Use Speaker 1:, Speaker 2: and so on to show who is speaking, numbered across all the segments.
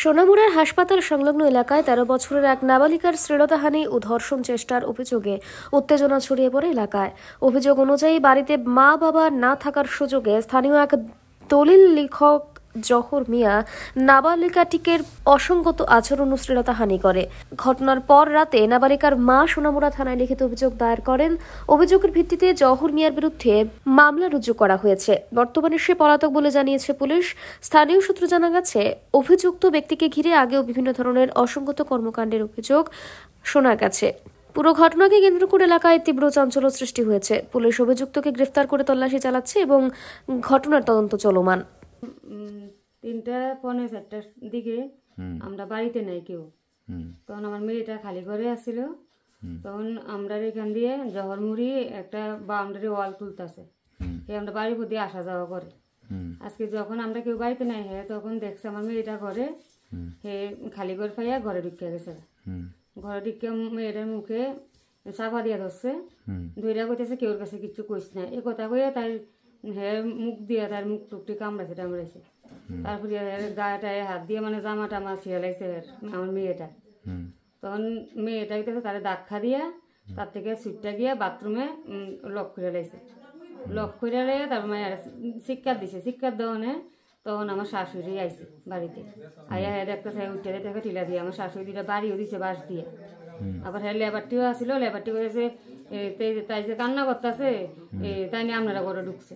Speaker 1: সোনামুড়ার হাসপাতাল সংলগ্ন এলাকায় ১৩ বছরের এক নাবালিকার শ্লীলতাহানি ও ধর্ষণ চেষ্টার অভিযোগে উত্তেজনা ছড়িয়ে পড়ে এলাকায়। অভিযোগ অনুযায়ী বাড়িতে মা বাবা না থাকার সুযোগে স্থানীয় এক দলিল লেখক জহর মিয়া নাবালিকাটিকের অসঙ্গত আচরণ ও শ্লীলতাহানি করে। ঘটনার পর রাতে নাবালিকার মা সোনামুড়া থানায় লিখিত অভিযোগ দায়ের করেন। অভিযোগের ভিত্তিতে জহর মিয়ার বিরুদ্ধে মামলা রুজু করা হয়েছে। বর্তমানে সে পলাতক বলে জানিয়েছে পুলিশ। স্থানীয় সূত্র জানা গেছে, অভিযুক্ত ব্যক্তিকে ঘিরে আগেও বিভিন্ন ধরনের অসঙ্গত কর্মকাণ্ডের অভিযোগ শোনা গেছে। পুরো ঘটনাকে কেন্দ্র করে এলাকায় তীব্র চাঞ্চল্য সৃষ্টি হয়েছে। পুলিশ অভিযুক্তকে গ্রেফতার করে তল্লাশি চালাচ্ছে এবং ঘটনার তদন্ত চলমান।
Speaker 2: 3:45-4টার দিকে আমরা বাড়িতে নাই কেউ, তখন আমার মেয়েটা খালি ঘরে আসছিল। তখন আমরা এখান দিয়ে জহর মুড়ি একটা বাউন্ডারি ওয়াল তুলতেছে, আমরা বাড়ির প্রতি আসা যাওয়া করে। আজকে যখন আমরা কেউ বাড়িতে নাই তখন দেখছে আমার মেয়েটা ঘরে খালি ঘর পাইয়া ঘরে ঢুকে গেছে। ঘরে ঢুকে মেয়েটার মুখে চাপা দিয়া ধরছে, ধৈর্য করতেছে কেউর কাছে কিছু কইস না এ কথা কইয়া তার মুখ দিয়ে তার মুখ টুকটি টামড়াইছে। তারপরে গায়েটায় হাত দিয়ে মানে জামা টামা ছিঁড়ে লাগছে আমার মেয়েটা। তখন মেয়েটা তারা দাক্ষা দিয়া তার থেকে সুটটা গিয়া বাথরুমে লক করে লাগছে। লক করে লেগে তারপর মায়ের শিক্ষা দিছে। শিক্ষার দেওয়ানে তখন আমার শাশুড়ি আইছে বাড়িতে, আইয়া দেখতে চাই উঠে দেখে টিলা দিয়ে আমার শাশুড়ি দুটা বাড়িও দিছে বাঁশ দিয়ে। আবার লেবারটিও আসছিল, লেবারটি করেছে তাই যে কান্না করতেছে তাই নিয়ে আপনারা ঘরে ঢুকছে।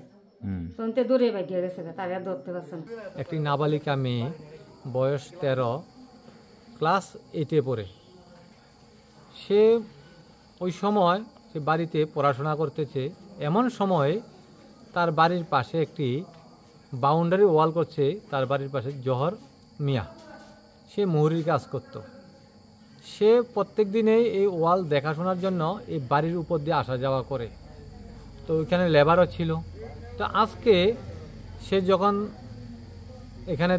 Speaker 2: তখন তো দৌড়ে বাইকে গেছে, তার আর ধরতে পারছে না।
Speaker 3: একটি নাবালিকা মেয়ে, বয়স 13, ক্লাস 8-এ পড়ে। সে ওই সময় সে বাড়িতে পড়াশোনা করতেছে। এমন সময় তার বাড়ির পাশে একটি বাউন্ডারি ওয়াল করছে তার বাড়ির পাশে জহর মিয়া। সে মুহুরির কাজ করত। সে প্রত্যেক দিনেই এই ওয়াল দেখাশোনার জন্য এই বাড়ির উপর দিয়ে আসা যাওয়া করে। তো ওইখানে লেবারও ছিল। তো আজকে সে যখন এখানে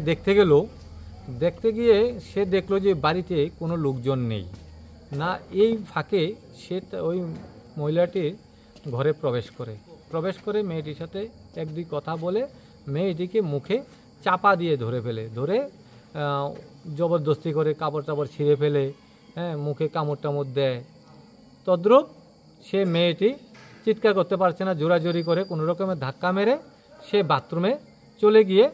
Speaker 3: দেখতে গিয়ে সে দেখলো যে বাড়িতে কোনো লোকজন নেই না। এই ফাঁকে সে ওই মহিলাটির ঘরে প্রবেশ করে মেয়েটির সাথে 1-2 কথা বলে মেয়েটিকে মুখে চাপা দিয়ে ধরে জবরদস্তি করে কাপড় টাপড় ছিঁড়ে ফেলে, মুখে কামড় টামড় দেয়। তদ্রূপ সে মেয়েটি চিৎকার করতে পারছে না, জোরাজোরি করে কোনো রকমের ধাক্কা মেরে সে বাথরুমে চলে গিয়ে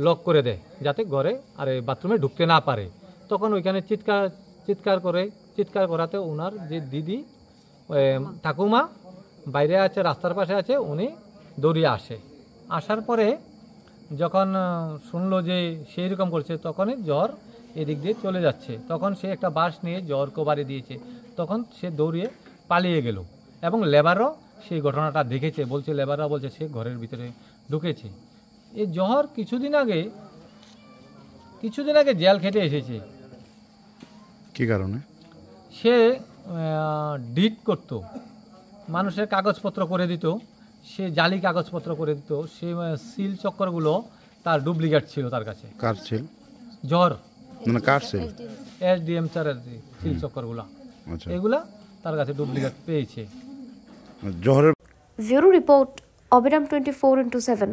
Speaker 3: লক করে দেয় যাতে ঘরে আর বাথরুমে ঢুকতে না পারে। তখন ওইখানে চিৎকার করাতে ওনার যে দিদি ঠাকুমা বাইরে আছে, রাস্তার পাশে আছে, উনি দৌড়িয়ে আসার পরে যখন শুনলো যে সেই রকম করছে তখনই জ্বর এদিক দিয়ে চলে যাচ্ছে। তখন সে একটা বাঁশ নিয়ে জ্বরকে বাড়ি দিয়েছে। তখন সে দৌড়িয়ে পালিয়ে গেল এবং লেবারও সেই ঘটনাটা দেখেছে। লেবাররা বলছে সে ঘরের ভিতরে ঢুকেছে। এই জহর কিছুদিন আগে জেল খেটে এসেছে।
Speaker 4: কি কারণে?
Speaker 3: সে ডিট করত, মানুষের কাগজপত্র করে দিত, সে জালি কাগজপত্র করে দিত। সে সিল চক্করগুলো তার ডুপ্লিকেট ছিল তার কাছে।
Speaker 4: কার ছিল?
Speaker 3: জহর
Speaker 4: কার ছিল?
Speaker 3: SDM স্যারের সিল চক্করগুলো, এগুলা তার কাছে ডুপ্লিকেট পেয়েছে।
Speaker 4: জহরের
Speaker 1: ব্যুরো রিপোর্ট, অবিরাম 24x7।